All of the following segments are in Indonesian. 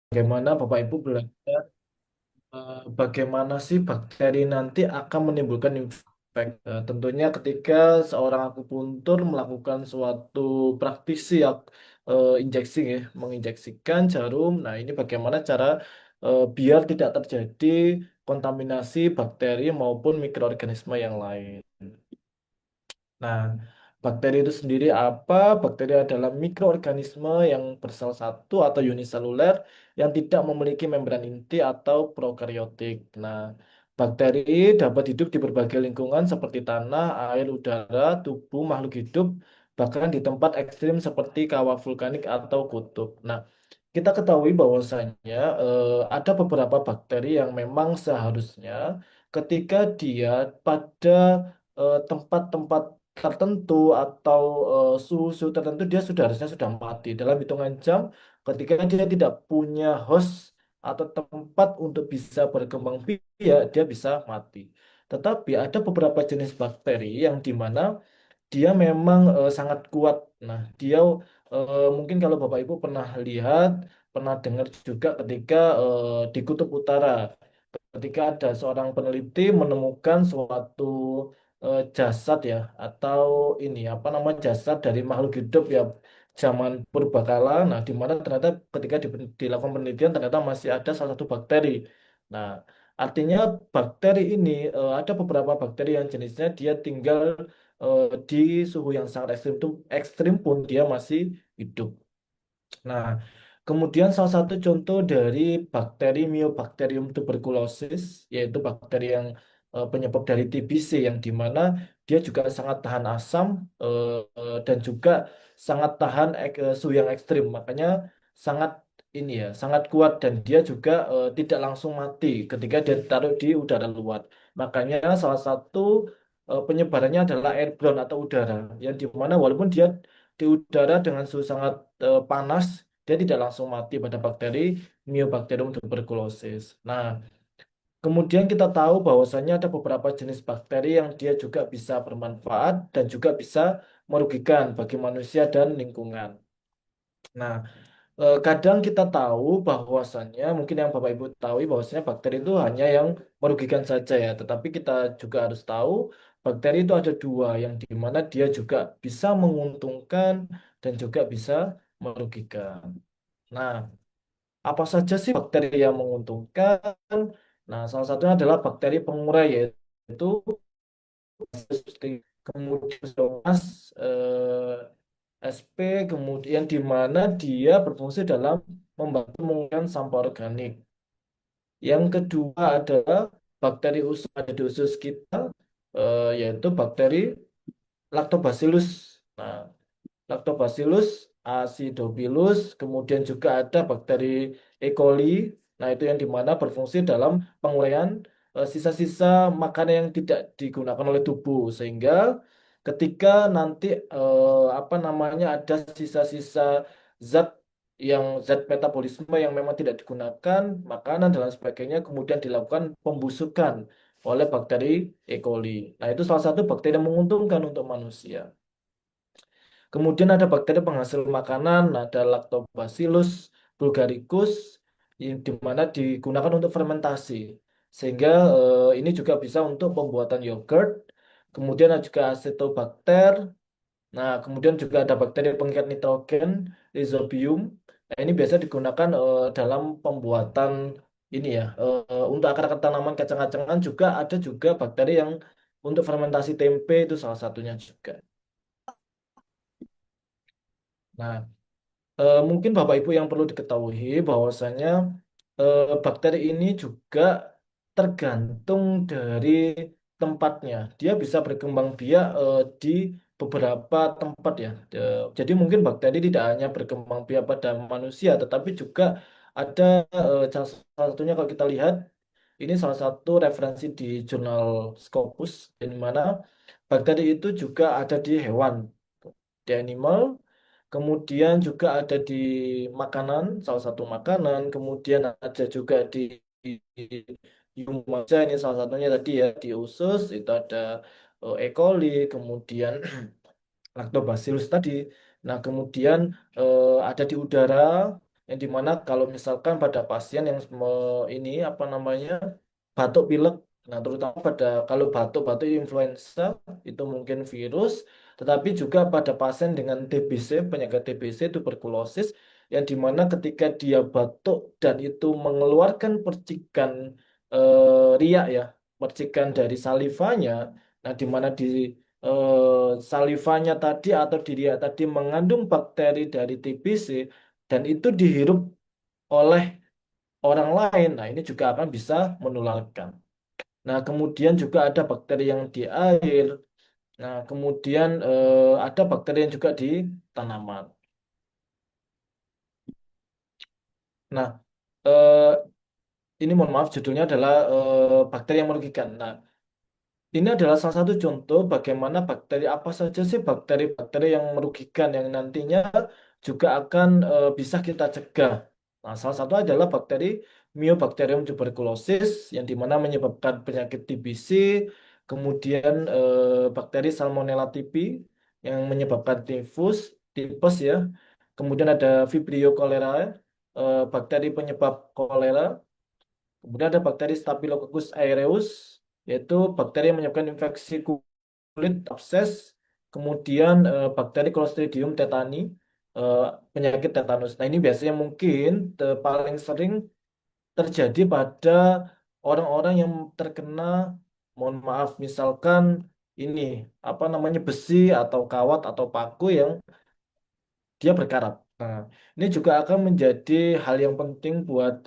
Bagaimana Bapak Ibu belajar bagaimana sih bakteri nanti akan menimbulkan infeksi. Tentunya ketika seorang akupuntur melakukan suatu praktisi injeksi ya, menginjeksikan jarum. Nah, ini bagaimana cara biar tidak terjadi kontaminasi bakteri maupun mikroorganisme yang lain. Nah, bakteri itu sendiri apa? Bakteri adalah mikroorganisme yang bersel satu atau uniseluler yang tidak memiliki membran inti atau prokaryotik. Nah, bakteri dapat hidup di berbagai lingkungan seperti tanah, air, udara, tubuh makhluk hidup, bahkan di tempat ekstrim seperti kawah vulkanik atau kutub. Nah, kita ketahui bahwasanya ada beberapa bakteri yang memang seharusnya ketika dia pada tempat-tempat tertentu atau suhu-suhu tertentu dia sudah harusnya sudah mati dalam hitungan jam ketika dia tidak punya host atau tempat untuk bisa berkembang biak dia bisa mati. Tetapi ada beberapa jenis bakteri yang dimana dia memang sangat kuat. Nah, dia mungkin kalau Bapak Ibu pernah lihat, pernah dengar juga ketika di Kutub Utara, ketika ada seorang peneliti menemukan suatu jasad ya, atau ini apa nama jasad dari makhluk hidup ya zaman purbakala. Nah, di mana ternyata ketika dilakukan penelitian ternyata masih ada salah satu bakteri. Nah, artinya bakteri ini ada beberapa bakteri yang jenisnya dia tinggal di suhu yang sangat ekstrim pun dia masih hidup. Nah, kemudian salah satu contoh dari bakteri Mycobacterium tuberculosis, yaitu bakteri yang penyebab dari TBC, yang dimana dia juga sangat tahan asam dan juga sangat tahan suhu yang ekstrim. Makanya sangat ini ya, sangat kuat dan dia juga tidak langsung mati ketika dia ditaruh di udara luar. Makanya salah satu penyebarannya adalah airborne atau udara, yang dimana walaupun dia di udara dengan suhu sangat panas, dia tidak langsung mati pada bakteri Mycobacterium tuberculosis. Nah, kemudian kita tahu bahwasannya ada beberapa jenis bakteri yang dia juga bisa bermanfaat dan juga bisa merugikan bagi manusia dan lingkungan. Nah, kadang kita tahu bahwasannya mungkin yang Bapak Ibu tahu bahwasannya bakteri itu hanya yang merugikan saja ya, tetapi kita juga harus tahu bakteri itu ada dua yang dimana dia juga bisa menguntungkan dan juga bisa merugikan. Nah, apa saja sih bakteri yang menguntungkan? Nah, salah satunya adalah bakteri pengurai yaitu kemudian Stomas, SP, kemudian di mana dia berfungsi dalam membantu mengurangkan sampah organik. Yang kedua adalah bakteri usus ada di usus kita, yaitu bakteri Lactobacillus. Nah, Lactobacillus acidophilus, kemudian juga ada bakteri E. coli. Nah, itu yang dimana berfungsi dalam penguraian sisa-sisa makanan yang tidak digunakan oleh tubuh, sehingga ketika nanti apa namanya ada sisa-sisa zat zat metabolisme yang memang tidak digunakan, makanan dan lain sebagainya, kemudian dilakukan pembusukan oleh bakteri E. coli. Nah, itu salah satu bakteri yang menguntungkan untuk manusia. Kemudian ada bakteri penghasil makanan, ada Lactobacillus bulgaricus, yang dimana digunakan untuk fermentasi. Sehingga ini juga bisa untuk pembuatan yogurt. Kemudian ada juga Acetobacter. Nah, kemudian juga ada bakteri pengikat nitrogen, Rhizobium. Nah, ini biasa digunakan dalam pembuatan ini ya, untuk akar-akar tanaman kacang-kacangan juga ada juga bakteri yang untuk fermentasi tempe itu salah satunya juga. Nah, mungkin Bapak Ibu yang perlu diketahui bahwasanya bakteri ini juga tergantung dari tempatnya. Dia bisa berkembang biak di beberapa tempat ya. Jadi mungkin bakteri tidak hanya berkembang biak pada manusia, tetapi juga ada salah satunya kalau kita lihat ini salah satu referensi di jurnal Scopus, di mana bakteri itu juga ada di hewan, di animal. Kemudian juga ada di makanan, salah satu makanan. Kemudian ada juga di manusia, ini salah satunya tadi ya di usus itu ada E. coli, kemudian Lactobacillus tadi. Nah, kemudian ada di udara. yang dimana kalau misalkan pada pasien yang ini apa namanya batuk pilek, nah terutama pada kalau batuk-batuk influenza itu mungkin virus, tetapi juga pada pasien dengan TBC, penyakit TBC, tuberkulosis, yang dimana ketika dia batuk dan itu mengeluarkan percikan riak ya, percikan dari salivanya, nah dimana di salivanya tadi atau di riak tadi mengandung bakteri dari TBC dan itu dihirup oleh orang lain, nah ini juga akan bisa menularkan. Nah, kemudian juga ada bakteri yang di air. Nah, kemudian ada bakteri yang juga di tanaman. Nah, eh, ini mohon maaf judulnya adalah bakteri yang merugikan. Nah, ini adalah salah satu contoh bagaimana bakteri apa saja sih bakteri-bakteri yang merugikan yang nantinya juga akan bisa kita cegah. Nah, salah satu adalah bakteri Mycobacterium tuberculosis yang dimana menyebabkan penyakit TBC, kemudian bakteri Salmonella typhi yang menyebabkan tipes ya. Kemudian ada Vibrio cholerae, bakteri penyebab kolera. Kemudian ada bakteri Staphylococcus aureus, yaitu bakteri yang menyebabkan infeksi kulit, abses. Kemudian bakteri Clostridium tetani, eh, penyakit tetanus. Nah, ini biasanya mungkin paling sering terjadi pada orang-orang yang terkena, mohon maaf, misalkan ini apa namanya besi atau kawat atau paku yang dia berkarat. Nah, ini juga akan menjadi hal yang penting buat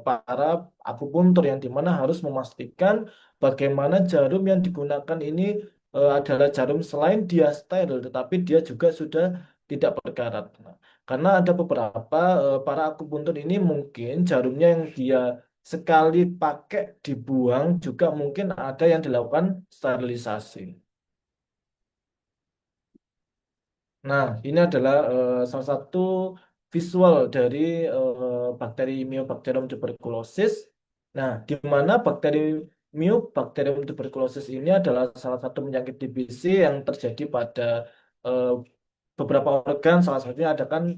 para akupuntur yang dimana harus memastikan bagaimana jarum yang digunakan ini adalah jarum selain dia steril, tetapi dia juga sudah tidak berkarat. Nah, karena ada beberapa para akupuntur ini mungkin jarumnya yang dia sekali pakai dibuang juga mungkin ada yang dilakukan sterilisasi. Nah, ini adalah salah satu visual dari bakteri Mycobacterium tuberculosis. Nah, di mana bakteri Mycobacterium tuberculosis ini adalah salah satu penyakit TBC yang terjadi pada eh, beberapa organ. Salah satunya ada kan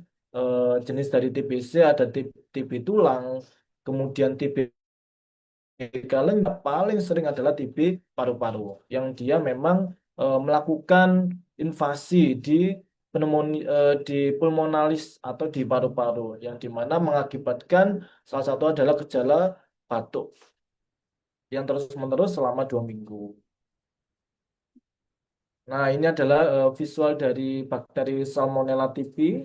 jenis dari TBC, ada TB tulang, kemudian TB kalian paling sering adalah TB paru-paru yang dia memang melakukan invasi di di pulmonalis atau di paru-paru yang dimana mengakibatkan salah satu adalah gejala batuk yang terus-menerus selama 2 minggu. Nah, ini adalah visual dari bakteri Salmonella typhi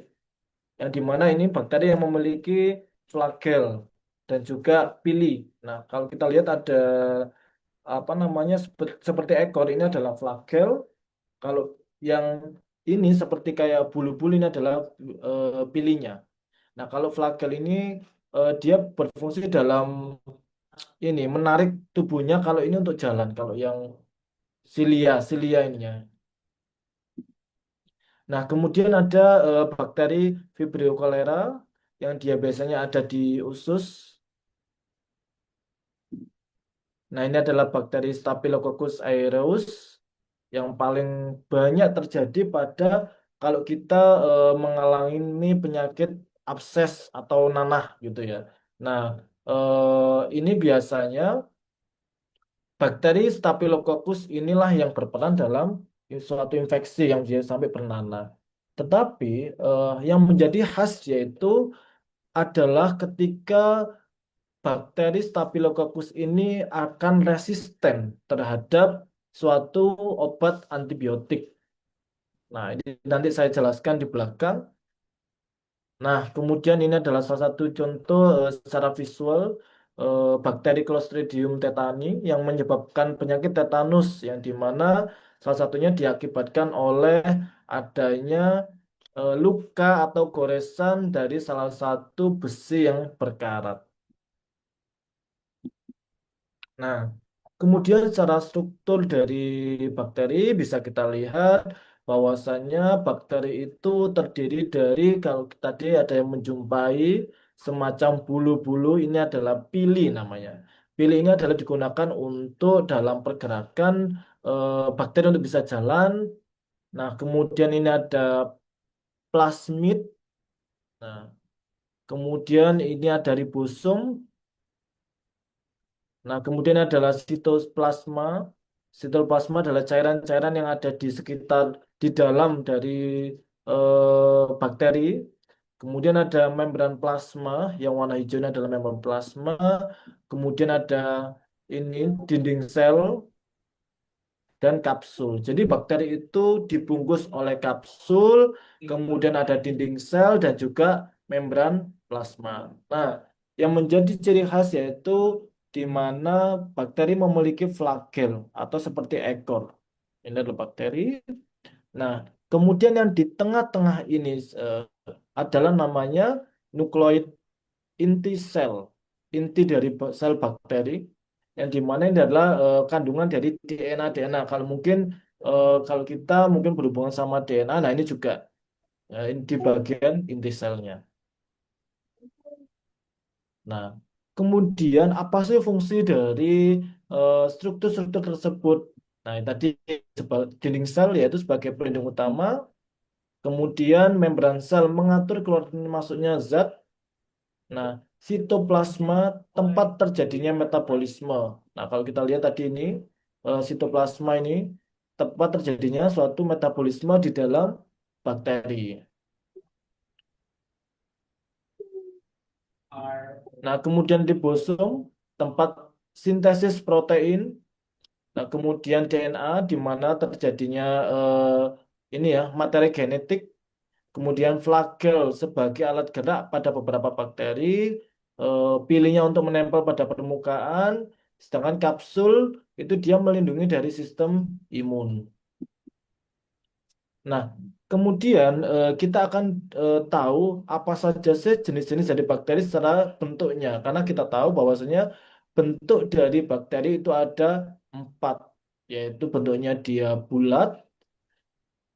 yang dimana ini bakteri yang memiliki flagel dan juga pili. Nah, kalau kita lihat ada apa namanya seperti ekor ini adalah flagel. Kalau yang ini seperti kayak bulu-bulu ini adalah pilinya. Nah, kalau flagel ini dia berfungsi dalam ini menarik tubuhnya kalau ini untuk jalan. Kalau yang silia ininya. Nah, kemudian ada bakteri Vibrio cholera yang dia biasanya ada di usus. Nah, ini adalah bakteri Staphylococcus aureus yang paling banyak terjadi pada kalau kita mengalami penyakit abses atau nanah gitu ya. Nah, ini biasanya bakteri Staphylococcus inilah yang berperan dalam suatu infeksi yang dia sampai bernanah. Tetapi yang menjadi khas yaitu adalah ketika bakteri Staphylococcus ini akan resisten terhadap suatu obat antibiotik. Nah, ini nanti saya jelaskan di belakang. Nah, kemudian ini adalah salah satu contoh secara visual bakteri Clostridium tetani yang menyebabkan penyakit tetanus yang dimana salah satunya diakibatkan oleh adanya luka atau goresan dari salah satu besi yang berkarat. Nah, kemudian secara struktur dari bakteri bisa kita lihat bahwasannya bakteri itu terdiri dari kalau tadi ada yang menjumpai semacam bulu-bulu ini adalah pili namanya. Pili ini adalah digunakan untuk dalam pergerakan bakteri untuk bisa jalan. Nah, kemudian ini ada plasmid. Nah, Kemudian ini ada ribosom. Nah, kemudian adalah sitoplasma. Sitoplasma adalah cairan-cairan yang ada di sekitar, di dalam dari bakteri. Kemudian ada membran plasma, yang warna hijaunya adalah membran plasma. Kemudian ada ini dinding sel dan kapsul. Jadi bakteri itu dibungkus oleh kapsul, kemudian ada dinding sel dan juga membran plasma. Nah, yang menjadi ciri khas yaitu di mana bakteri memiliki flagel atau seperti ekor. Ini adalah bakteri. Nah, kemudian yang di tengah-tengah ini eh, adalah namanya nukleoid inti sel, inti dari sel bakteri, yang dimana ini adalah kandungan dari DNA. Kalau mungkin kalau kita mungkin berhubungan sama DNA, nah ini juga ini di bagian inti selnya. Nah, kemudian apa sih fungsi dari struktur-struktur tersebut? Nah, yang tadi dinding sel yaitu sebagai pelindung utama, kemudian membran sel mengatur keluar dan masuknya zat. Nah, sitoplasma tempat terjadinya metabolisme. Nah, kalau kita lihat tadi ini, sitoplasma ini tempat terjadinya suatu metabolisme di dalam bakteri. Nah, kemudian ribosom tempat sintesis protein. Nah, kemudian DNA di mana terjadinya ini ya materi genetik. Kemudian flagel sebagai alat gerak pada beberapa bakteri, pilihnya untuk menempel pada permukaan, sedangkan kapsul itu dia melindungi dari sistem imun. Nah, kemudian kita akan tahu apa saja sih jenis-jenis dari bakteri secara bentuknya, karena kita tahu bahwasanya bentuk dari bakteri itu ada empat, yaitu bentuknya dia bulat,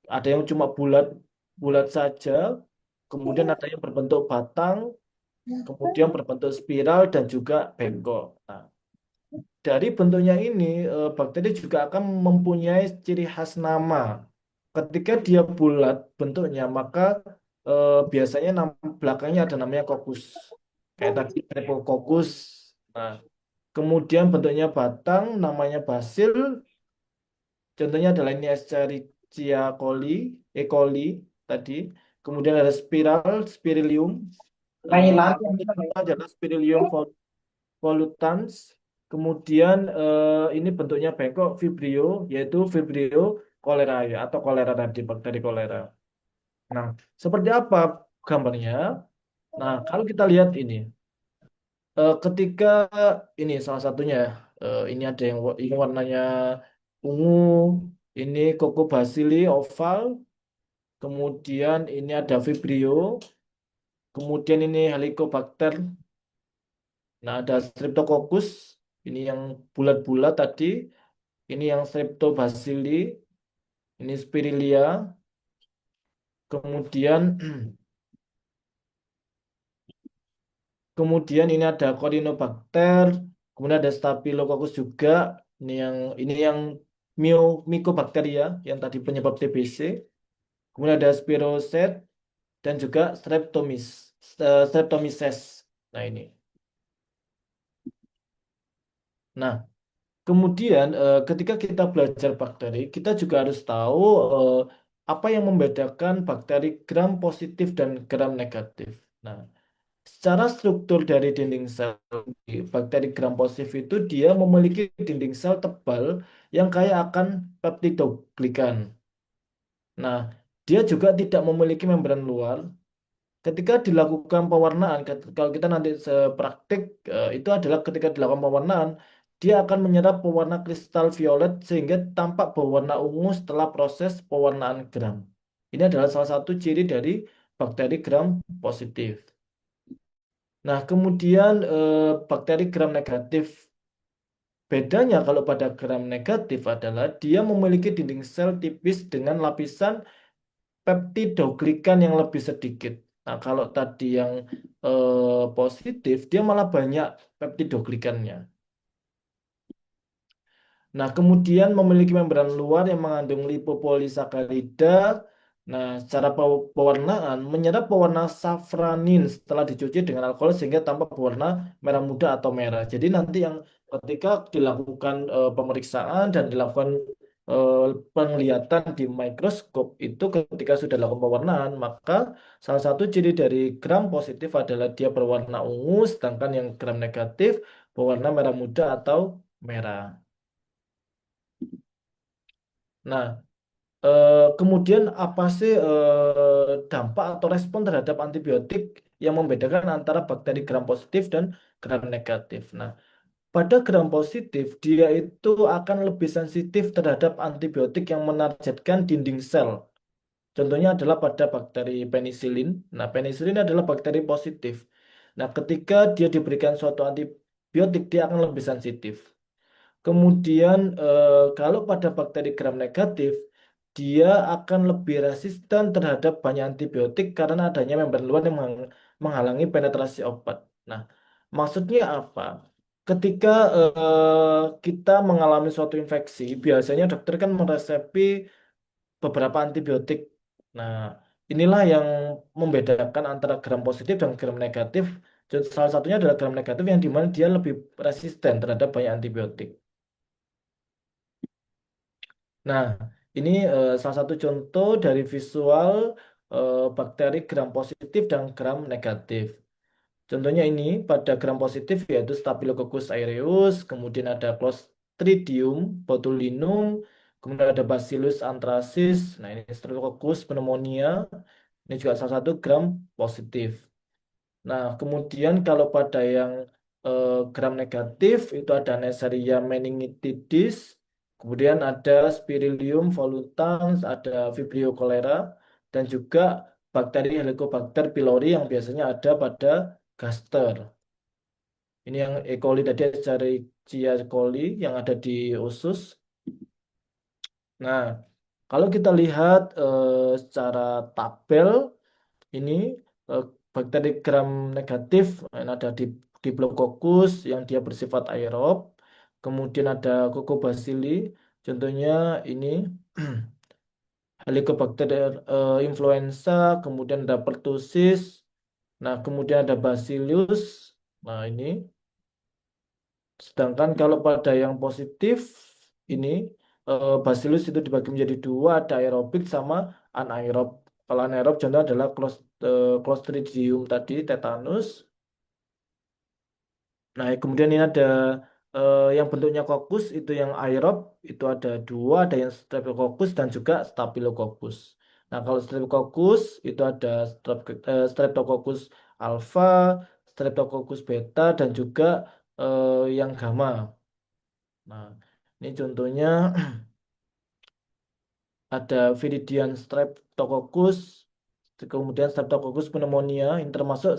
ada yang cuma bulat bulat saja, kemudian ada yang berbentuk batang, kemudian berbentuk spiral dan juga bengkok. Nah, dari bentuknya ini, bakteri juga akan mempunyai ciri khas nama. Ketika dia bulat bentuknya, maka biasanya nama belakangnya ada namanya kokus. Kayak tadi Streptococcus. Nah, kemudian bentuknya batang, namanya basil. Contohnya adalah ini Escherichia coli, E. coli tadi. Kemudian ada spiral, Spirilium. Namanya contoh adalah Spirilium volutans. Kemudian ini bentuknya bengkok Vibrio, yaitu Vibrio cholerae atau kolera tadi, bakteri kolera. Nah, seperti apa gambarnya? Nah, kalau kita lihat ini, ketika ini salah satunya, ini ada yang ini warnanya ungu, ini Coco bacilli oval, kemudian ini ada Vibrio, kemudian ini Helicobacter. Nah, ada Streptococcus, ini yang bulat-bulat tadi, ini yang Streptobacilli, ini Spirilia, kemudian kemudian ini ada Corynebacter, kemudian ada Staphylococcus juga, ini yang Mycobacteria yang tadi penyebab TBC, kemudian ada Spiroset dan juga Streptomyces. Nah, ini. Nah, kemudian ketika kita belajar bakteri, kita juga harus tahu eh, apa yang membedakan bakteri gram positif dan gram negatif. Nah, secara struktur dari dinding sel di bakteri gram positif itu dia memiliki dinding sel tebal yang kaya akan peptidoglikan. Nah, dia juga tidak memiliki membran luar. Ketika dilakukan pewarnaan, kalau kita nanti sepraktik itu adalah ketika dilakukan pewarnaan, dia akan menyerap pewarna kristal violet sehingga tampak berwarna ungu setelah proses pewarnaan gram. Ini adalah salah satu ciri dari bakteri gram positif. Nah, kemudian bakteri gram negatif. Bedanya kalau pada gram negatif adalah dia memiliki dinding sel tipis dengan lapisan peptidoglikan yang lebih sedikit. Nah, kalau tadi yang positif, dia malah banyak peptidoglikannya. Nah, kemudian memiliki membran luar yang mengandung lipopolisakarida. Nah, secara pewarnaan menyerap pewarna safranin setelah dicuci dengan alkohol sehingga tampak berwarna merah muda atau merah. Jadi nanti yang ketika dilakukan pemeriksaan dan dilakukan eh, penglihatan di mikroskop itu ketika sudah dilakukan pewarnaan, maka salah satu ciri dari gram positif adalah dia berwarna ungu, sedangkan yang gram negatif berwarna merah muda atau merah. Nah, kemudian apa sih dampak atau respon terhadap antibiotik yang membedakan antara bakteri gram positif dan gram negatif? Nah, pada gram positif dia itu akan lebih sensitif terhadap antibiotik yang menargetkan dinding sel. Contohnya adalah pada bakteri penisilin. Nah, penisilin adalah bakteri positif. Nah, ketika dia diberikan suatu antibiotik dia akan lebih sensitif. Kemudian kalau pada bakteri gram negatif, dia akan lebih resisten terhadap banyak antibiotik karena adanya membran luar yang menghalangi penetrasi obat. Nah, maksudnya apa? Ketika kita mengalami suatu infeksi, biasanya dokter kan meresepi beberapa antibiotik. Nah, inilah yang membedakan antara gram positif dan gram negatif. Salah satunya adalah gram negatif yang dimana dia lebih resisten terhadap banyak antibiotik. Nah, ini salah satu contoh dari visual bakteri gram positif dan gram negatif. Contohnya ini pada gram positif yaitu Staphylococcus aureus, kemudian ada Clostridium botulinum, kemudian ada Bacillus anthracis. Nah, ini Streptococcus pneumonia. Ini juga salah satu gram positif. Nah, kemudian kalau pada yang gram negatif itu ada Neisseria meningitidis, kemudian ada Spirilium volutans, ada Vibrio cholera, dan juga bakteri Helicobacter pylori yang biasanya ada pada gaster. Ini yang E. coli tadi Escherichia coli yang ada di usus. Nah, kalau kita lihat secara tabel ini eh, bakteri gram negatif yang ada di Diplococcus yang dia bersifat aerob. Kemudian ada Coccobacilli, contohnya ini Helicobacter influenza, kemudian ada pertussis, nah kemudian ada Bacillus. Nah, ini sedangkan kalau pada yang positif ini Bacillus itu dibagi menjadi dua, ada aerobik sama anaerob. Kalau anaerob contoh adalah Clostridium tadi, tetanus. Nah, kemudian ini ada yang bentuknya kokus itu yang aerob itu ada dua, ada yang Streptococcus dan juga Staphylococcus. Nah, kalau Streptococcus itu ada Streptococcus alpha, Streptococcus beta dan juga yang gamma. Nah, ini contohnya ada Viridian Streptococcus, kemudian Streptococcus pneumonia, ini termasuk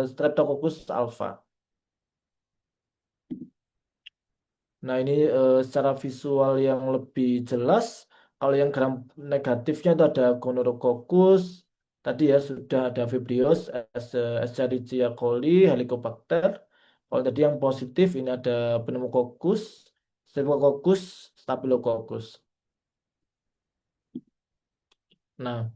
Streptococcus alpha. Nah, ini secara visual yang lebih jelas. Kalau yang gram negatifnya itu ada Gonococcus, tadi ya sudah ada Vibrios, Escherichia coli, Helicobacter. Kalau tadi yang positif ini ada Pneumococcus, Streptococcus, Staphylococcus. Nah,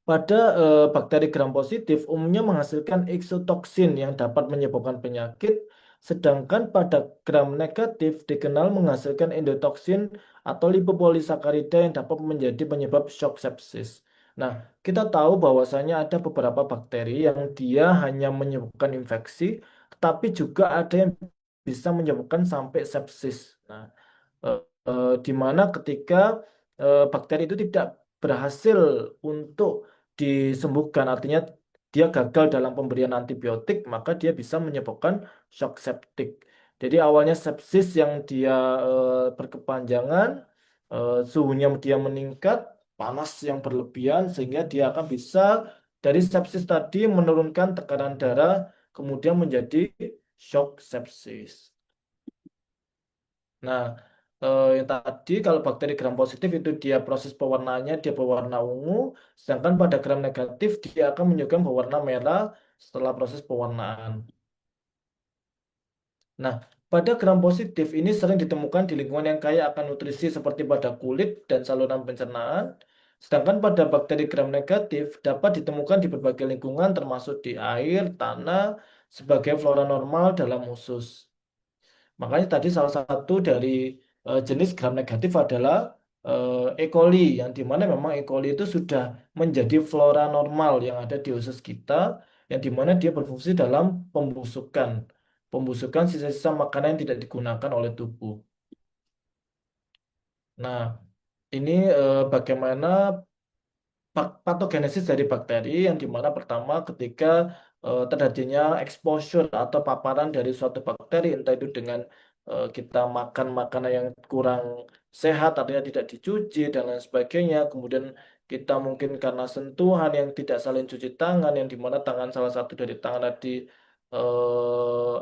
pada bakteri gram positif umumnya menghasilkan eksotoksin yang dapat menyebabkan penyakit, sedangkan pada gram negatif dikenal menghasilkan endotoksin atau lipopolisakarida yang dapat menjadi penyebab shock sepsis. Nah, kita tahu bahwasanya ada beberapa bakteri yang dia hanya menyebabkan infeksi, tetapi juga ada yang bisa menyebabkan sampai sepsis. Nah, di mana ketika bakteri itu tidak berhasil untuk disembuhkan, artinya dia gagal dalam pemberian antibiotik, maka dia bisa menyebabkan shock septic. Jadi awalnya sepsis yang dia berkepanjangan, suhunya dia meningkat, panas yang berlebihan, sehingga dia akan bisa dari sepsis tadi menurunkan tekanan darah, kemudian menjadi shock sepsis. Nah, yang tadi kalau bakteri gram positif itu dia proses pewarnaannya dia berwarna ungu, sedangkan pada gram negatif dia akan menunjukkan berwarna merah setelah proses pewarnaan. Nah, pada gram positif ini sering ditemukan di lingkungan yang kaya akan nutrisi seperti pada kulit dan saluran pencernaan. Sedangkan pada bakteri gram negatif dapat ditemukan di berbagai lingkungan termasuk di air, tanah, sebagai flora normal dalam usus. Makanya tadi salah satu dari jenis gram negatif adalah E. coli, yang dimana memang E. coli itu sudah menjadi flora normal yang ada di usus kita, yang dimana dia berfungsi dalam pembusukan sisa-sisa makanan yang tidak digunakan oleh tubuh. Nah, ini bagaimana patogenesis dari bakteri, yang dimana pertama ketika terjadinya exposure atau paparan dari suatu bakteri, entah itu dengan kita makan makanan yang kurang sehat, artinya tidak dicuci dan lain sebagainya, kemudian kita mungkin karena sentuhan yang tidak saling cuci tangan, yang dimana tangan salah satu dari tangan tadi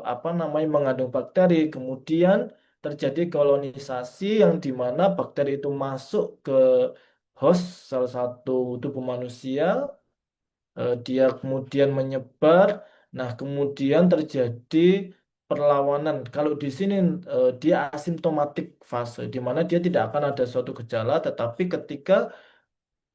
apa namanya mengandung bakteri, kemudian terjadi kolonisasi yang dimana bakteri itu masuk ke host salah satu tubuh manusia, dia kemudian menyebar. Nah, kemudian terjadi perlawanan. Kalau di sini dia asimptomatik fase, di mana dia tidak akan ada suatu gejala, tetapi ketika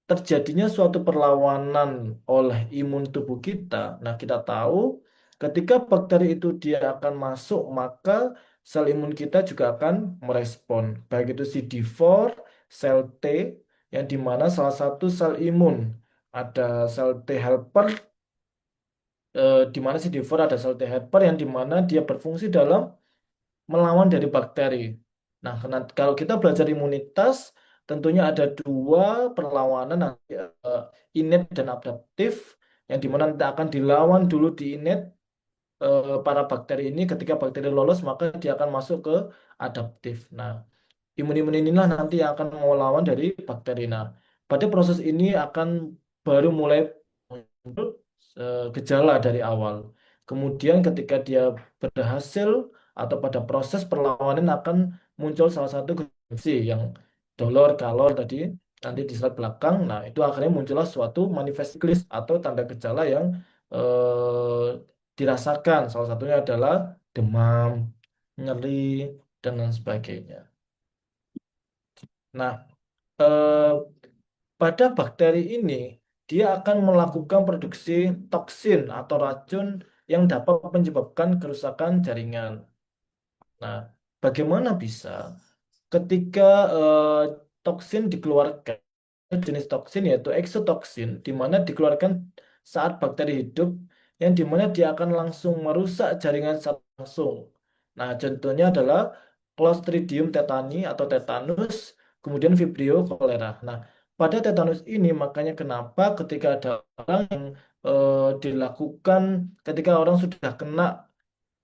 terjadinya suatu perlawanan oleh imun tubuh kita. Nah, kita tahu ketika bakteri itu dia akan masuk, maka sel imun kita juga akan merespon. Baik itu CD4, sel T, yang dimana salah satu sel imun ada sel T helper, di mana CD4 ada sel T helper yang dimana dia berfungsi dalam melawan dari bakteri. Nah, kalau kita belajar imunitas, tentunya ada dua perlawanan, innate dan adaptif, yang dimana nanti akan dilawan dulu di innate para bakteri ini. Ketika bakteri lolos, maka dia akan masuk ke adaptif. Nah, imun-imun inilah nanti yang akan melawan dari bakteri. Nah, pada proses ini akan baru mulai muncul gejala dari awal. Kemudian ketika dia berhasil atau pada proses perlawanan akan muncul salah satu gejala yang dolor, kalor tadi nanti di slide belakang. Nah, itu akhirnya muncullah suatu manifest klis atau tanda gejala yang dirasakan. Salah satunya adalah demam, nyeri, dan lain sebagainya. Nah, eh, pada bakteri ini dia akan melakukan produksi toksin atau racun yang dapat menyebabkan kerusakan jaringan. Nah, bagaimana bisa ketika toksin dikeluarkan, jenis toksin yaitu eksotoksin, di mana dikeluarkan saat bakteri hidup, yang di mana dia akan langsung merusak jaringan secara langsung. Nah, contohnya adalah Clostridium tetani atau tetanus, kemudian Vibrio cholera. Nah, pada tetanus ini makanya kenapa ketika ada orang yang dilakukan ketika orang sudah kena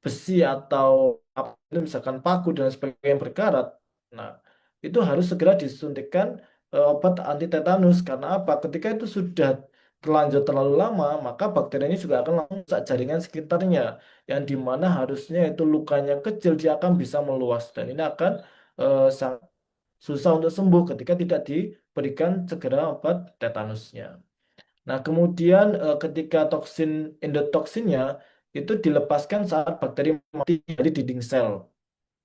besi atau apa itu misalkan paku dan sebagainya yang berkarat. Nah, itu harus segera disuntikkan obat anti tetanus karena apa? Ketika itu sudah terlanjur terlalu lama, maka bakteri ini juga akan langsung merusak jaringan sekitarnya, yang dimana harusnya itu lukanya kecil dia akan bisa meluas dan ini akan sangat susah untuk sembuh ketika tidak diberikan segera obat tetanusnya. Nah, kemudian ketika toksin endotoksinnya itu dilepaskan saat bakteri mati dari dinding sel.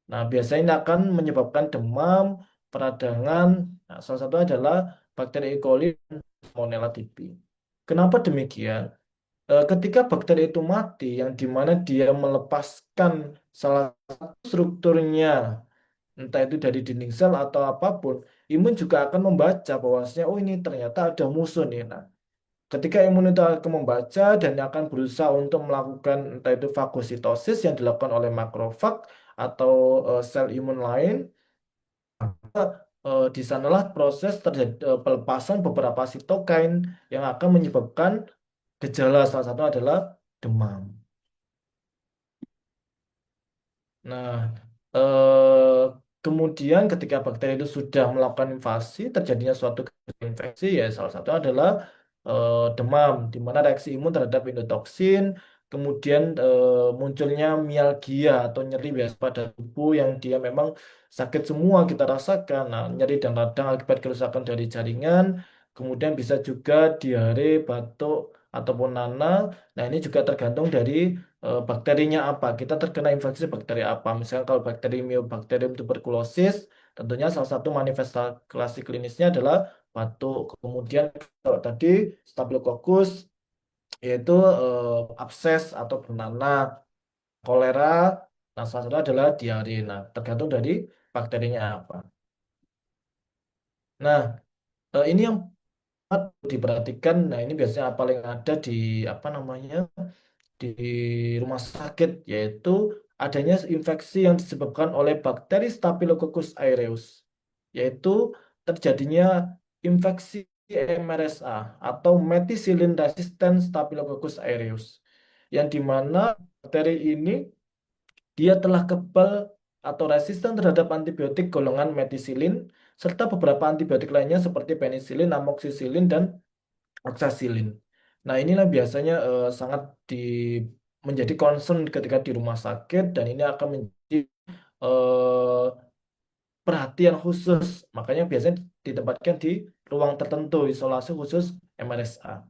Nah, biasanya ini akan menyebabkan demam, peradangan. Nah, salah satu adalah bakteri E. coli dan Salmonella typhi. Kenapa demikian? Ketika bakteri itu mati, yang dimana dia melepaskan salah satu strukturnya, entah itu dari dinding sel atau apapun, imun juga akan membaca bahwasanya, oh ini ternyata ada musuh nih. Nah, ketika imun itu akan membaca dan akan berusaha untuk melakukan entah itu fagositosis yang dilakukan oleh makrofag atau sel imun lain, di sanalah proses terjadi pelepasan beberapa sitokain yang akan menyebabkan gejala salah satu adalah demam. Nah, eh, kemudian ketika bakteri itu sudah melakukan invasi, terjadinya suatu infeksi, ya salah satu adalah demam, di mana reaksi imun terhadap endotoksin, kemudian munculnya mialgia atau nyeri biasa pada tubuh yang dia memang sakit semua kita rasakan. Nah, nyeri dan radang akibat kerusakan dari jaringan, kemudian bisa juga diare, batuk, ataupun nanah. Nah, ini juga tergantung dari bakterinya apa. Kita terkena infeksi bakteri apa. Misalnya kalau bakteri Mycobacterium tuberculosis, tentunya salah satu manifestasi klinisnya adalah batuk. Kemudian kalau tadi Staphylococcus yaitu abses atau bernanah, kolera, nah salah satu adalah diare. Nah, tergantung dari bakterinya apa. Nah, ini yang patut diperhatikan. Nah, ini biasanya paling ada di apa namanya di rumah sakit, yaitu adanya infeksi yang disebabkan oleh bakteri Staphylococcus aureus, yaitu terjadinya infeksi MRSA atau methicillin resistant Staphylococcus aureus, yang dimana bakteri ini dia telah kebal atau resisten terhadap antibiotik golongan methicillin serta beberapa antibiotik lainnya seperti penicillin, amoxicillin, dan oksasilin. Nah, inilah biasanya sangat menjadi concern ketika di rumah sakit, dan ini akan menjadi eh, perhatian khusus. Makanya biasanya ditempatkan di ruang tertentu, isolasi khusus MRSA.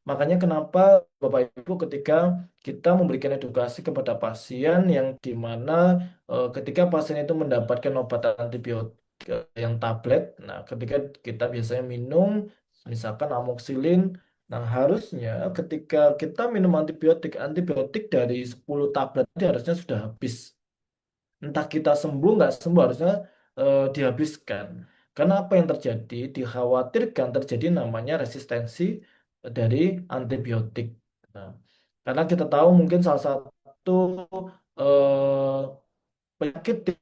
Makanya kenapa Bapak Ibu ketika kita memberikan edukasi kepada pasien yang di mana ketika pasien itu mendapatkan obat antibiotik yang tablet, nah ketika kita biasanya minum misalkan amoxilin, nah harusnya ketika kita minum antibiotik, antibiotik dari 10 tablet itu harusnya sudah habis. Entah kita sembuh nggak sembuh harusnya dihabiskan. Karena apa yang terjadi? Dikhawatirkan terjadi namanya resistensi dari antibiotik. Nah, karena kita tahu mungkin salah satu eh, penyakit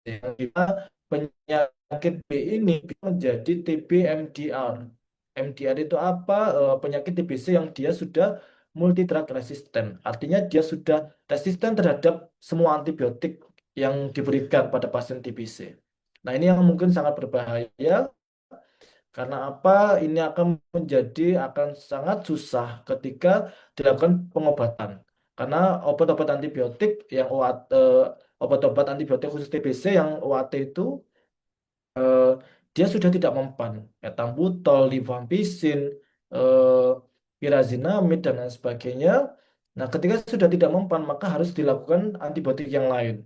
yang kita penyakit B ini bisa menjadi TB MDR. MDR itu apa? Penyakit TBC yang dia sudah multi drug resistant. Artinya dia sudah resisten terhadap semua antibiotik yang diberikan pada pasien TBC. Nah, ini yang mungkin sangat berbahaya karena apa? Ini akan sangat susah ketika dilakukan pengobatan. Karena obat-obat antibiotik yang obat-obat antibiotik khusus TBC yang OAT itu eh, dia sudah tidak mempan. Ethambutol, rifampicin, eh, pyrazinamide dan lain sebagainya. Nah, ketika sudah tidak mempan, maka harus dilakukan antibiotik yang lain.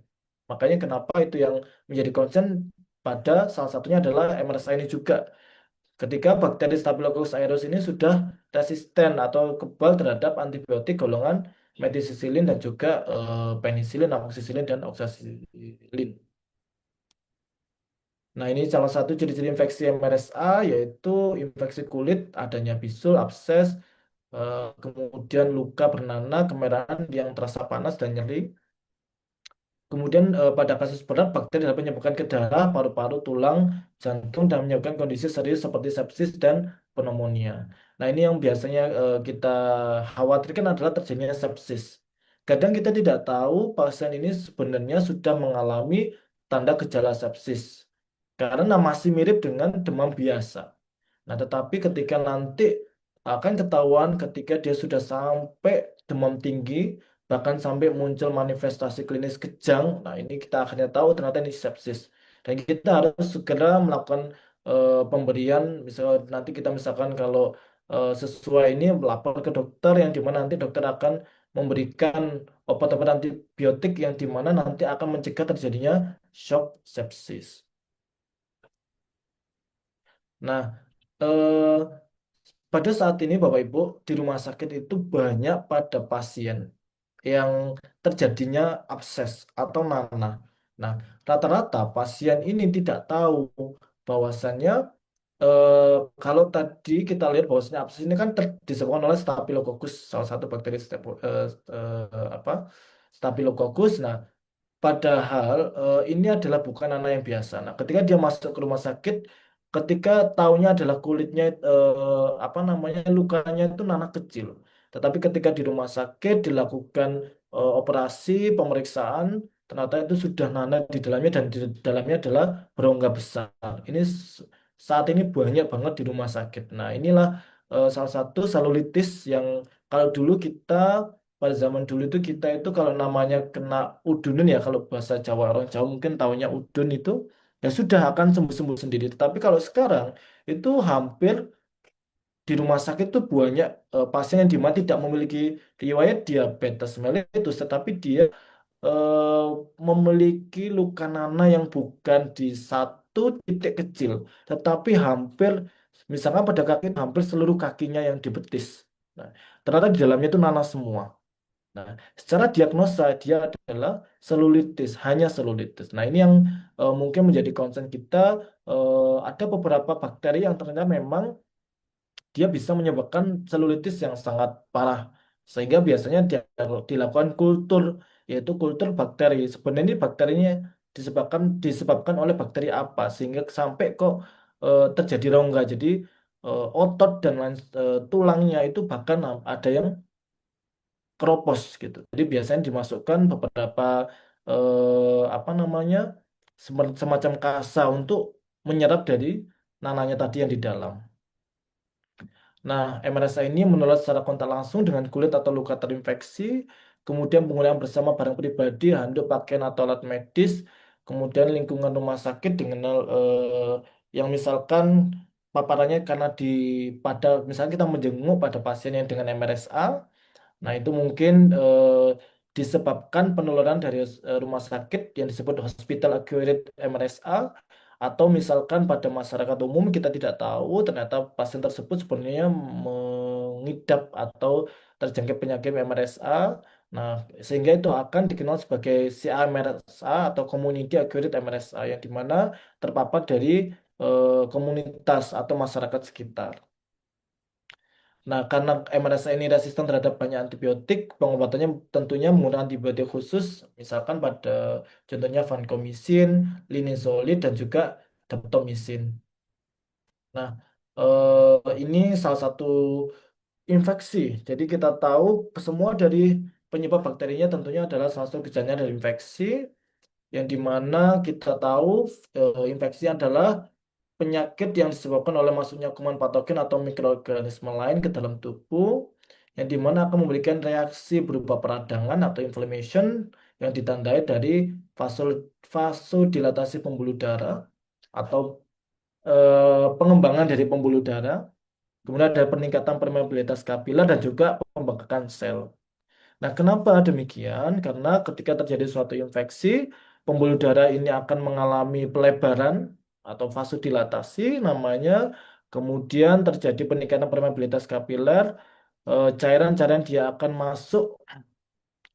Makanya kenapa itu yang menjadi concern pada salah satunya adalah MRSA ini juga. Ketika bakteri Staphylococcus aureus ini sudah resisten atau kebal terhadap antibiotik golongan methicillin dan juga penicillin, amoxicillin, dan oksasilin. Nah, ini salah satu ciri-ciri infeksi MRSA yaitu infeksi kulit, adanya bisul, abses, kemudian luka bernanah, kemerahan yang terasa panas dan nyeri. Kemudian pada kasus berat, bakteri dapat menyebabkan ke darah, paru-paru, tulang, jantung, dan menyebabkan kondisi serius seperti sepsis dan pneumonia. Nah, ini yang biasanya kita khawatirkan adalah terjadinya sepsis. Kadang kita tidak tahu pasien ini sebenarnya sudah mengalami tanda gejala sepsis karena masih mirip dengan demam biasa. Nah, tetapi ketika nanti akan ketahuan ketika dia sudah sampai demam tinggi, bahkan sampai muncul manifestasi klinis kejang. Nah, ini kita akhirnya tahu ternyata ini sepsis. Dan kita harus segera melakukan pemberian, misal nanti kita misalkan kalau sesuai ini melapor ke dokter yang dimana nanti dokter akan memberikan obat-obat antibiotik yang dimana nanti akan mencegah terjadinya shock sepsis. Nah, eh, pada saat ini Bapak Ibu di rumah sakit itu banyak pada pasien yang terjadinya abses atau nanah. Nah, rata-rata pasien ini tidak tahu bahwasannya eh, kalau tadi kita lihat bahwasannya abses ini kan disebabkan oleh Staphylococcus, salah satu bakteri apa Staphylococcus. Nah, padahal ini adalah bukan anak yang biasa. Nah, ketika dia masuk ke rumah sakit, ketika taunya adalah kulitnya, apa namanya, lukanya itu nanah kecil. Tetapi ketika di rumah sakit dilakukan operasi pemeriksaan, ternyata itu sudah nanah di dalamnya dan di dalamnya adalah berongga besar. Ini saat ini banyak banget di rumah sakit. Nah, inilah salah satu selulitis yang kalau dulu kita pada zaman dulu itu kita itu kalau namanya kena udunun ya kalau bahasa Jawa orang Jawa mungkin taunya udun itu ya sudah akan sembuh-sembuh sendiri. Tetapi kalau sekarang itu hampir di rumah sakit tuh banyak pasien yang dimana tidak memiliki riwayat diabetes mellitus, tetapi dia memiliki luka nanah yang bukan di satu satu titik kecil, tetapi hampir, misalkan pada kaki hampir seluruh kakinya yang di betis. Nah, ternyata di dalamnya itu nanas semua. Nah, secara diagnosa dia adalah selulitis, hanya selulitis. Nah, ini yang mungkin menjadi concern kita. Ada beberapa bakteri yang ternyata memang dia bisa menyebabkan selulitis yang sangat parah. Sehingga biasanya dia dilakukan kultur, yaitu kultur bakteri. Sebenarnya ini bakterinya disebabkan oleh bakteri apa, sehingga sampai kok terjadi rongga. Jadi otot dan lain tulangnya itu bahkan ada yang keropos gitu. Jadi biasanya dimasukkan beberapa apa namanya semacam kasa untuk menyerap dari nananya tadi yang di dalam. Nah, MRSA ini menular secara kontak langsung dengan kulit atau luka terinfeksi, kemudian penggunaan bersama barang pribadi, handuk, pakaian atau alat medis, kemudian lingkungan rumah sakit dengan yang misalkan paparannya karena pada misalnya kita menjenguk pada pasien yang dengan MRSA. Nah, itu mungkin disebabkan penularan dari rumah sakit yang disebut Hospital Acquired MRSA, atau misalkan pada masyarakat umum kita tidak tahu ternyata pasien tersebut sebenarnya mengidap atau terjangkit penyakit MRSA. Nah, sehingga itu akan dikenal sebagai CA-MRSA atau Community Acquired MRSA, yang dimana terpapar dari komunitas atau masyarakat sekitar. Nah, karena MRSA ini resisten terhadap banyak antibiotik, pengobatannya tentunya menggunakan antibiotik khusus, misalkan pada contohnya vancomycin, linezolid, dan juga daptomycin. Nah, ini salah satu infeksi. Jadi kita tahu semua dari penyebab bakterinya tentunya adalah salah satu gejalanya dari infeksi, yang dimana kita tahu infeksi adalah penyakit yang disebabkan oleh masuknya kuman patogen atau mikroorganisme lain ke dalam tubuh, yang dimana akan memberikan reaksi berupa peradangan atau inflammation yang ditandai dari vasodilatasi pembuluh darah atau pengembangan dari pembuluh darah, kemudian ada peningkatan permeabilitas kapiler dan juga pembengkakan sel. Nah, kenapa demikian? Karena ketika terjadi suatu infeksi, pembuluh darah ini akan mengalami pelebaran atau vasodilatasi namanya, kemudian terjadi peningkatan permeabilitas kapiler, cairan-cairan dia akan masuk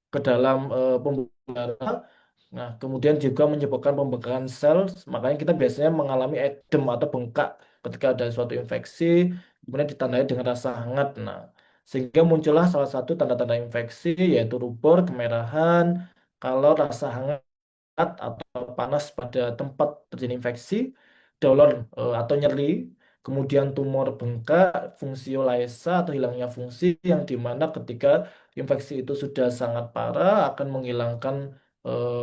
ke dalam pembuluh darah. Nah, kemudian juga menyebabkan pembengkakan sel. Makanya kita biasanya mengalami edem atau bengkak ketika ada suatu infeksi, kemudian ditandai dengan rasa hangat. Nah, sehingga muncullah salah satu tanda-tanda infeksi, yaitu rubor, kemerahan, kalau rasa hangat atau panas pada tempat terjadi infeksi, dolor atau nyeri, kemudian tumor bengkak, fungsio laesa atau hilangnya fungsi, yang dimana ketika infeksi itu sudah sangat parah akan menghilangkan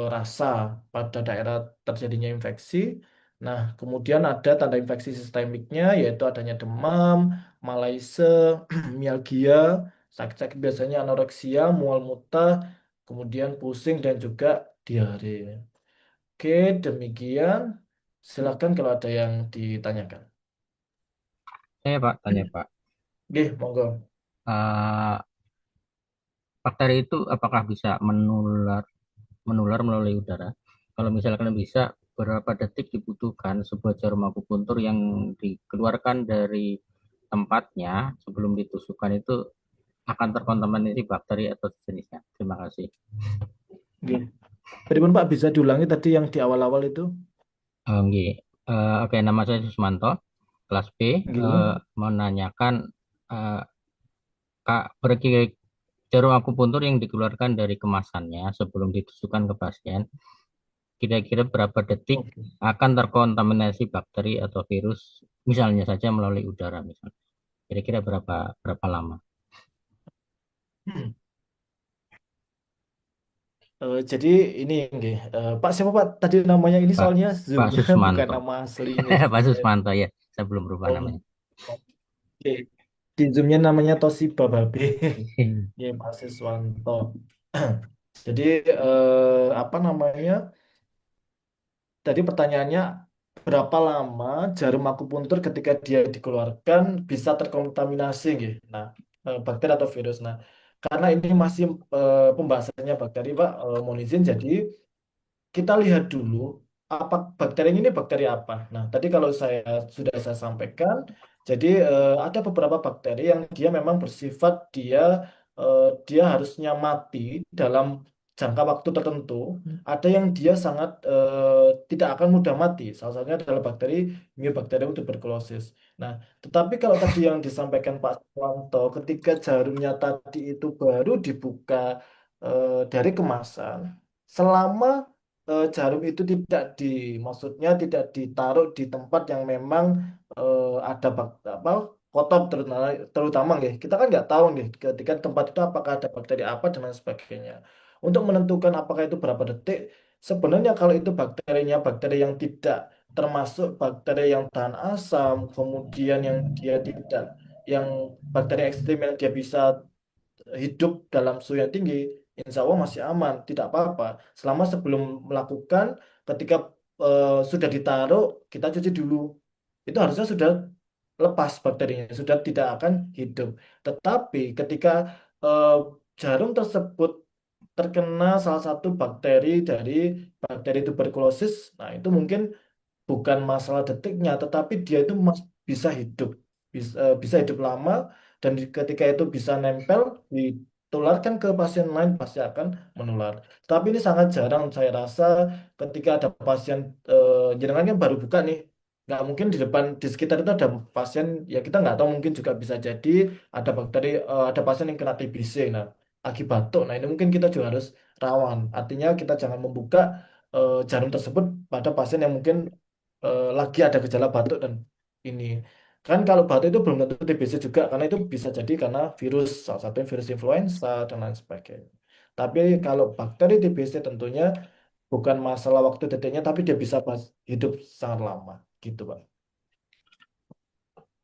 rasa pada daerah terjadinya infeksi. Nah, kemudian ada tanda infeksi sistemiknya, yaitu adanya demam, malaise, mialgia, sakit-sakit biasanya anoreksia, mual muntah, kemudian pusing dan juga diare. Oke, demikian. Silakan kalau ada yang ditanyakan. Saya Pak, tanya Pak, Oke, monggo. eh, bakteri itu apakah bisa menular menular melalui udara? Kalau misalkan bisa, berapa detik dibutuhkan sebuah jarum akupuntur yang dikeluarkan dari tempatnya sebelum ditusukkan itu akan terkontaminasi bakteri atau sejenisnya? Terima kasih. Oke. Tadi pun Pak bisa diulangi tadi yang di awal-awal itu. Oke, oke, nama saya Susmanto, kelas B. Oke. Menanyakan, eh, Kak, jarum akupuntur yang dikeluarkan dari kemasannya sebelum ditusukkan ke pasien, kira-kira berapa detik Oke. akan terkontaminasi bakteri atau virus, misalnya saja melalui udara misalnya. Kira-kira berapa berapa lama? Hmm. Jadi ini nggih. Pak siapa Pak tadi namanya, ini Pak soalnya Zoom Pak bukan Susmanto. nama aslinya Pak sebenarnya. Susmanto ya, saya belum berubah Om. namanya. Oke. Di Zoomnya namanya Toshiba Babe. Ya, Pak Siswanto. Jadi apa namanya? Tadi pertanyaannya, berapa lama jarum akupuntur ketika dia dikeluarkan bisa terkontaminasi gitu. Nah, bakteri atau virus. Nah, karena ini masih pembahasannya bakteri, Pak, mohon izin. Jadi kita lihat dulu. apa bakteri ini bakteri apa. Nah, tadi kalau saya sampaikan, jadi ada beberapa bakteri yang dia memang bersifat dia harusnya mati dalam jangka waktu tertentu. Ada yang dia sangat tidak akan mudah mati. Salah satunya adalah bakteri Mycobacterium tuberculosis. Nah, tetapi kalau tadi yang disampaikan Pak Suwanto, ketika jarumnya tadi itu baru dibuka dari kemasan, selama jarum itu maksudnya tidak ditaruh di tempat yang memang ada apa kotor terutama ya. Kita kan nggak tahu nih ketika tempat itu apakah ada bakteri apa dan lain sebagainya. Untuk menentukan apakah itu berapa detik, sebenarnya kalau itu bakterinya bakteri yang tidak termasuk bakteri yang tahan asam, kemudian yang dia tidak yang bakteri ekstrim yang dia bisa hidup dalam suhu yang tinggi, insya Allah masih aman, tidak apa-apa. Selama sebelum melakukan, ketika sudah ditaruh, kita cuci dulu. Itu harusnya sudah lepas bakterinya, sudah tidak akan hidup. Tetapi ketika eh, jarum tersebut terkena salah satu bakteri dari bakteri tuberkulosis, nah itu mungkin bukan masalah detiknya, tetapi dia itu bisa hidup, bisa hidup lama, dan ketika itu bisa nempel, ditularkan ke pasien lain pasti akan menular. Tapi ini sangat jarang saya rasa ketika ada pasien, jenengan kan baru buka nih, nggak mungkin di depan di sekitar itu ada pasien, ya kita nggak tahu mungkin juga bisa jadi ada pasien yang kena TBC, nah akibat batuk, nah ini mungkin kita juga harus rawan. Artinya kita jangan membuka jarum tersebut pada pasien yang mungkin lagi ada gejala batuk dan ini kan kalau batuk itu belum tentu TBC juga karena itu bisa jadi karena virus salah satunya virus influenza dan lain sebagainya. Tapi kalau bakteri TBC tentunya bukan masalah waktu detiknya tapi dia bisa hidup sangat lama gitu Pak.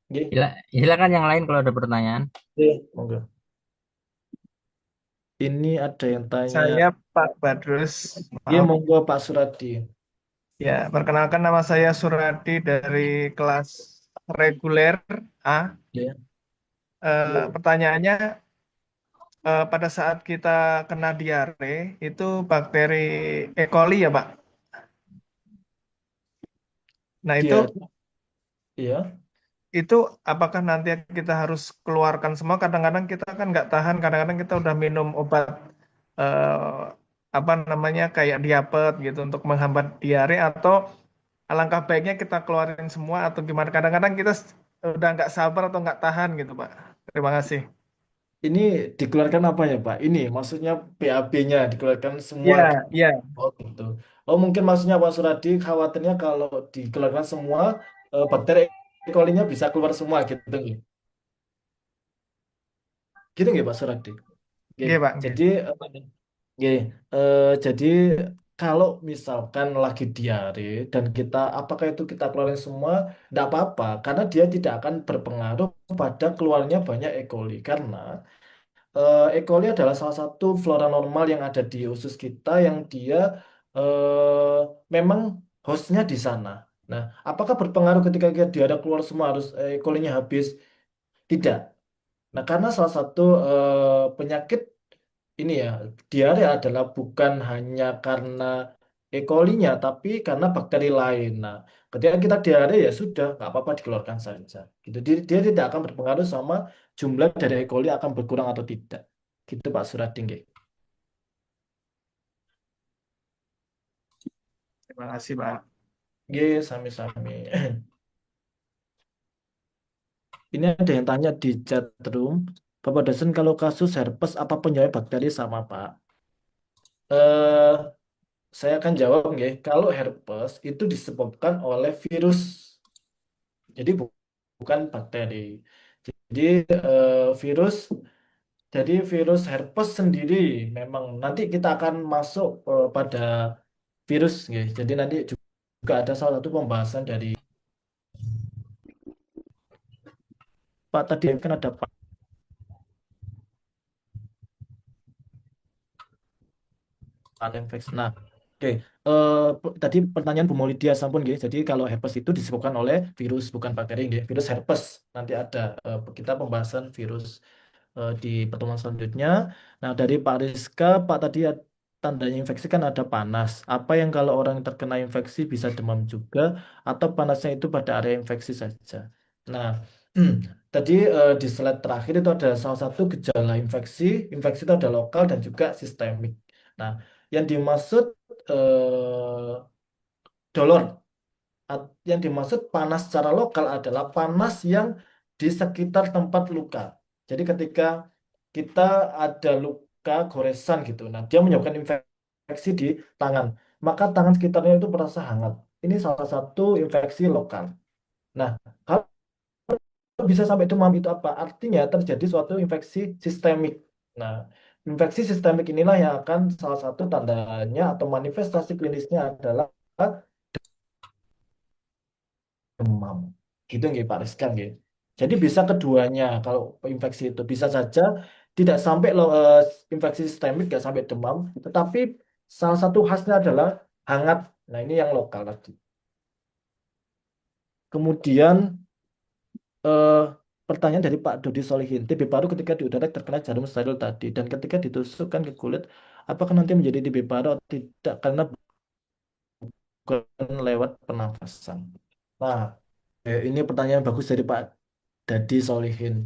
Oke, Silakan yang lain kalau ada pertanyaan. monggo. Ini ada yang tanya, Saya Pak Badrus, ya maaf. monggo Pak Suradi. Ya, perkenalkan nama saya Suradi dari kelas reguler A. Ya. Pertanyaannya, pada saat kita kena diare, itu bakteri E. coli ya, Pak? Nah, itu Dia, ya. itu apakah nanti kita harus keluarkan semua? Kadang-kadang kita kan nggak tahan, kadang-kadang kita udah minum obat eh, apa namanya kayak diapet gitu untuk menghambat diare atau alangkah baiknya kita keluarin semua atau gimana? Kadang-kadang kita udah nggak sabar atau nggak tahan gitu, Pak. Terima kasih. Ini dikeluarkan apa ya Pak? Ini maksudnya BAB-nya dikeluarkan semua. Iya, iya. Oh gitu. Oh mungkin maksudnya Pak Suradi khawatirnya kalau dikeluarkan semua bakteri E. coli-nya bisa keluar semua gitu nggih. Gitu nggih Pak Suradi. Oke. Iya, Pak. Iya. Jadi oke, jadi kalau misalkan lagi diare dan apakah itu kita keluarin semua, tidak apa-apa karena dia tidak akan berpengaruh pada keluarnya banyak E. coli karena E. coli adalah salah satu flora normal yang ada di usus kita yang dia memang hostnya di sana. Nah, apakah berpengaruh ketika dia ada keluar semua harus E. coli-nya habis? Tidak. Nah, karena salah satu penyakit ini ya, diare adalah bukan hanya karena E. coli-nya, tapi karena bakteri lain. Nah, ketika kita diare ya sudah, nggak apa-apa dikeluarkan saja. Gitu. Dia tidak akan berpengaruh sama jumlah dari E. coli akan berkurang atau tidak. Gitu Pak Surading. Terima kasih, Pak. Oke, sami-sami. Ini ada yang tanya di chat room. Bapak dosen kalau kasus herpes apa penyebab bakteri sama Pak? Eh, saya akan jawab ya. Kalau herpes itu disebabkan oleh virus. Jadi bukan bakteri. Jadi virus. Jadi virus herpes sendiri memang nanti kita akan masuk pada virus, ya. Jadi nanti juga ada salah satu pembahasan dari Pak tadi kan ada infeksi. Nah, oke. Tadi pertanyaan Bu Maulidia sampun nggih. Jadi kalau herpes itu disebabkan oleh virus bukan bakteri nggih. Virus herpes. Nanti ada kita pembahasan virus di pertemuan selanjutnya. Nah, dari Pak Rizka, Pak tadi tandanya infeksi kan ada panas. Apa yang kalau orang yang terkena infeksi bisa demam juga, atau panasnya itu pada area infeksi saja. Nah, tadi di slide terakhir itu ada salah satu gejala infeksi. Infeksi itu ada lokal dan juga sistemik. Nah, yang dimaksud dolor, yang dimaksud panas secara lokal adalah panas yang di sekitar tempat luka. Jadi ketika kita ada luka goresan gitu, nah dia menyebabkan infeksi di tangan, maka tangan sekitarnya itu merasa hangat. Ini salah satu infeksi lokal. Nah, kalau bisa sampai demam itu apa? Artinya terjadi suatu infeksi sistemik. Nah, infeksi sistemik inilah yang akan salah satu tandanya atau manifestasi klinisnya adalah demam. Gitu nggih Pak Rizkan nggih. Jadi bisa keduanya kalau infeksi itu bisa saja tidak sampai infeksi sistemik nggak sampai demam, tetapi salah satu khasnya adalah hangat. Nah, ini yang lokal tadi. Kemudian eh, pertanyaan dari Pak Dodi Solihin, TB paru ketika di udara terkena jarum steril tadi dan ketika ditusukkan ke kulit, apakah nanti menjadi TB paru atau tidak karena bukan lewat pernafasan? Nah, ini pertanyaan bagus dari Pak Dadi Solihin.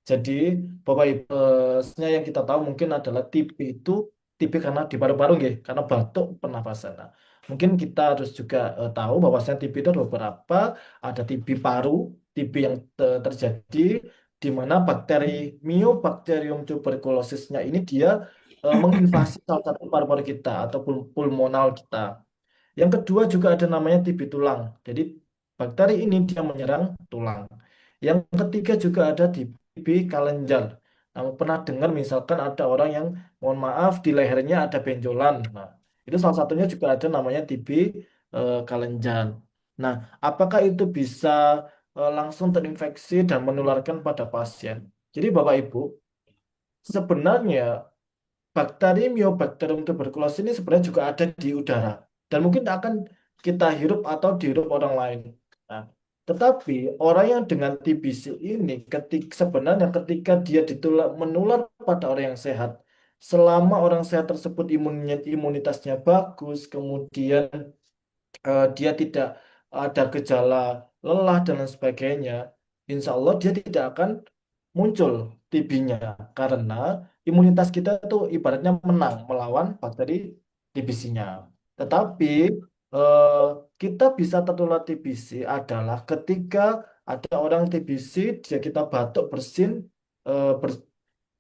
Jadi Bapak Ibu, yang kita tahu mungkin adalah TB itu TB karena di paru-paru nggih, karena batuk pernafasan. Nah, mungkin kita harus juga tahu bahwasanya TB itu ada beberapa, ada TB paru, TB yang terjadi di mana bakteri Mycobacterium tuberculosisnya ini dia menginvasi salah satu paru-paru kita atau pulmonal kita. Yang kedua juga ada namanya TB tulang. Jadi bakteri ini dia menyerang tulang. Yang ketiga juga ada TB kelenjar. Nah, pernah dengar misalkan ada orang yang mohon maaf di lehernya ada benjolan. Nah, itu salah satunya juga ada namanya TB kelenjar. Nah, apakah itu bisa langsung terinfeksi dan menularkan pada pasien? Jadi Bapak Ibu, sebenarnya bakteri Mycobacterium tuberculosis ini sebenarnya juga ada di udara dan mungkin akan kita hirup atau dihirup orang lain. Nah, tetapi orang yang dengan TBC ini sebenarnya ketika dia menular pada orang yang sehat, selama orang sehat tersebut imunitasnya bagus, kemudian dia tidak ada gejala lelah dan lain sebagainya, insya Allah dia tidak akan muncul TB-nya karena imunitas kita itu ibaratnya menang melawan bakteri TBC-nya. Tetapi eh, kita bisa tertular TBC adalah ketika ada orang TBC, dia kita batuk bersin,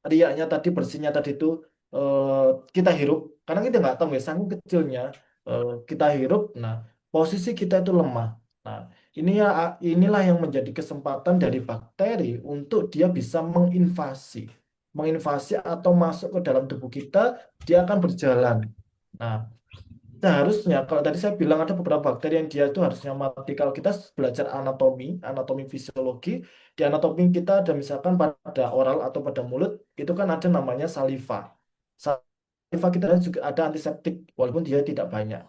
riaknya tadi bersihnya tadi itu eh, kita hirup karena kita nggak tahu ya saking kecilnya kita hirup, nah posisi kita itu lemah. Nah, inilah yang menjadi kesempatan dari bakteri untuk dia bisa menginvasi atau masuk ke dalam tubuh kita, dia akan berjalan. Nah, seharusnya kalau tadi saya bilang ada beberapa bakteri yang dia itu harusnya mati. Kalau kita belajar anatomi fisiologi, di anatomi kita ada misalkan pada oral atau pada mulut itu kan ada namanya saliva. Saliva kita juga ada antiseptik walaupun dia tidak banyak.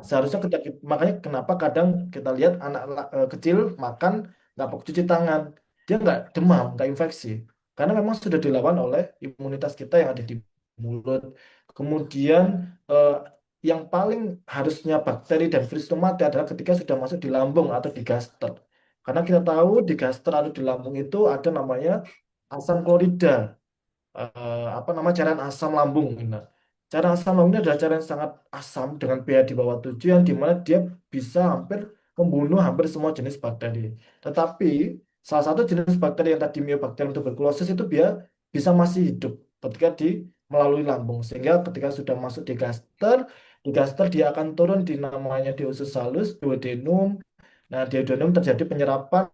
Seharusnya makanya kenapa kadang kita lihat anak kecil makan nggak pakai cuci tangan, dia nggak demam, nggak infeksi, karena memang sudah dilawan oleh imunitas kita yang ada di mulut. Kemudian eh, yang paling harusnya bakteri dan virus itu mati adalah ketika sudah masuk di lambung atau di gaster. Karena kita tahu di gaster atau di lambung itu ada namanya asam klorida, apa nama cairan asam lambung. Nah, cairan asam lambung ini adalah cairan yang sangat asam dengan pH di bawah 7 yang dimana dia bisa hampir membunuh hampir semua jenis bakteri. Tetapi salah satu jenis bakteri yang tadi Mycobacterium tuberculosis itu dia bisa masih hidup ketika melalui lambung sehingga ketika sudah masuk di gaster dia akan turun di namanya di usus halus, duodenum. Nah, di duodenum terjadi penyerapan,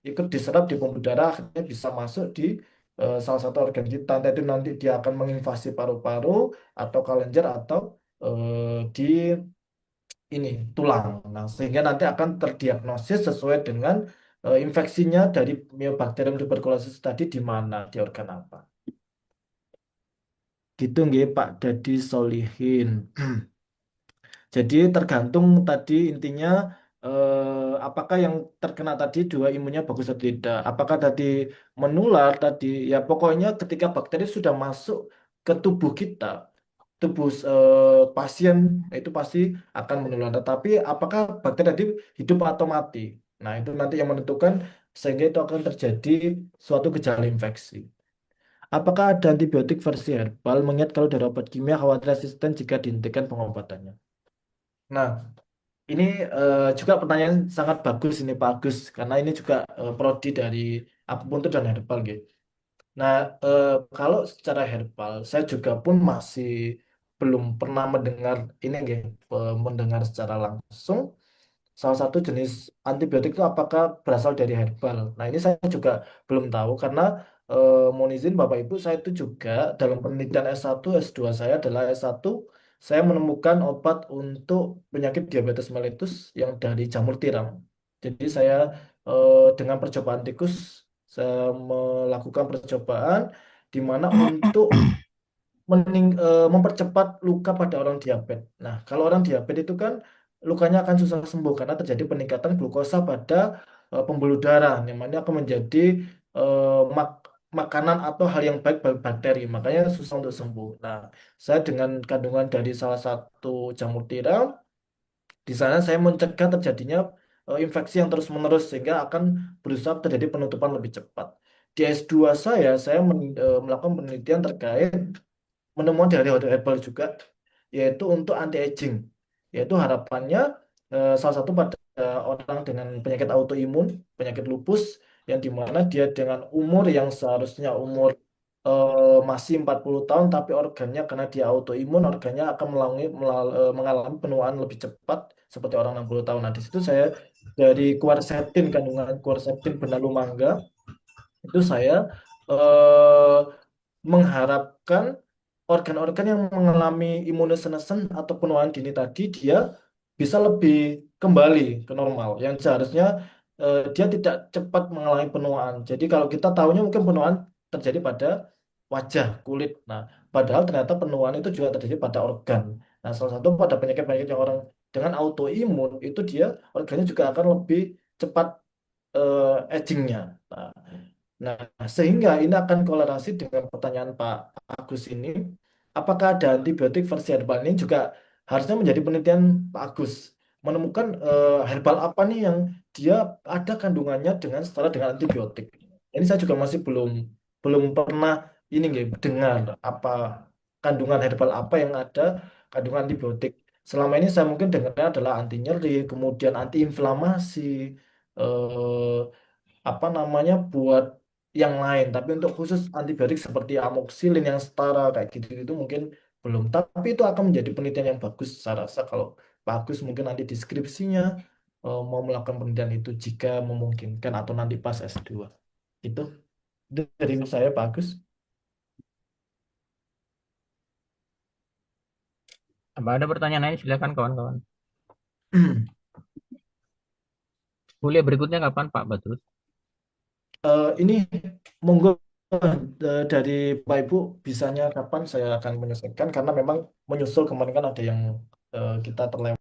ikut diserap di pembuluh darah, akhirnya bisa masuk di salah satu organ kita. Entah itu nanti dia akan menginvasi paru-paru atau kelenjar atau di ini tulang. Nah, sehingga nanti akan terdiagnosis sesuai dengan infeksinya dari Mycobacterium tuberculosis tadi di mana, di organ apa. Gitu nggih Pak Dadi Solihin. Jadi tergantung tadi intinya apakah yang terkena tadi dua imunnya bagus atau tidak. Apakah tadi menular tadi ya pokoknya ketika bakteri sudah masuk ke tubuh kita, tubuh pasien, nah, itu pasti akan menular. Tetapi apakah bakteri tadi hidup atau mati? Nah, itu nanti yang menentukan sehingga itu akan terjadi suatu gejala infeksi. Apakah ada antibiotik versi herbal? Mengingat kalau dari obat kimia khawatir resisten jika dihentikan pengobatannya. Nah, ini juga pertanyaan sangat bagus ini Pak Agus, karena ini juga prodi dari akupuntur dan herbal gitu. Nah, kalau secara herbal, saya juga pun masih belum pernah mendengar ini, gitu, mendengar secara langsung salah satu jenis antibiotik itu apakah berasal dari herbal. Nah, ini saya juga belum tahu karena mohon izin Bapak Ibu, saya itu juga dalam penelitian S1, S2 saya adalah S1, saya menemukan obat untuk penyakit diabetes mellitus yang dari jamur tiram. Jadi saya dengan percobaan tikus, saya melakukan percobaan di mana untuk mempercepat luka pada orang diabetes. Nah, kalau orang diabetes itu kan lukanya akan susah sembuh karena terjadi peningkatan glukosa pada pembuluh darah, yang mana akan menjadi makanan atau hal yang baik bagi bakteri, makanya susah untuk sembuh. Nah, saya dengan kandungan dari salah satu jamur tiram, di sana saya mencegah terjadinya infeksi yang terus-menerus sehingga akan berusaha terjadi penutupan lebih cepat. Di S2 saya melakukan penelitian terkait penemuan dari herbal juga, yaitu untuk anti aging, yaitu harapannya salah satu pada orang dengan penyakit autoimun, penyakit lupus, yang dimana dia dengan umur yang seharusnya umur masih 40 tahun, tapi organnya karena dia autoimun, organnya akan mengalami penuaan lebih cepat seperti orang 60 tahun. Nah, di situ saya dari quercetin, kandungan quercetin benalu mangga, itu saya eh, mengharapkan organ-organ yang mengalami immunosenescence atau penuaan dini tadi dia bisa lebih kembali ke normal yang seharusnya dia tidak cepat mengalami penuaan. Jadi kalau kita tahunya mungkin penuaan terjadi pada wajah, kulit. Nah, padahal ternyata penuaan itu juga terjadi pada organ. Nah, salah satu pada penyakit-penyakit yang orang dengan autoimun itu dia organnya juga akan lebih cepat agingnya. Nah, Nah, sehingga ini akan kolerasi dengan pertanyaan Pak Agus ini, apakah ada antibiotik versi herbal ini juga harusnya menjadi penelitian Pak Agus, menemukan herbal apa nih yang dia ada kandungannya dengan setara dengan antibiotik. Ini saya juga masih belum belum pernah ini nggih dengar apa kandungan herbal apa yang ada kandungan antibiotik. Selama ini saya mungkin dengarnya adalah anti nyeri, kemudian anti inflamasi, eh, apa namanya buat yang lain, tapi untuk khusus antibiotik seperti amoxicillin yang setara kayak gitu itu mungkin belum, tapi itu akan menjadi penelitian yang bagus saya rasa kalau bagus mungkin nanti deskripsinya mau melakukan penelitian itu jika memungkinkan atau nanti pas S2 itu dari saya bagus. Apa ada pertanyaan lain? Silakan kawan-kawan. Kuliah berikutnya kapan Pak Badrus? Ini monggo dari Pak Ibu bisanya kapan saya akan menyelesaikan karena memang menyusul kemarin kan ada yang kita terlewat.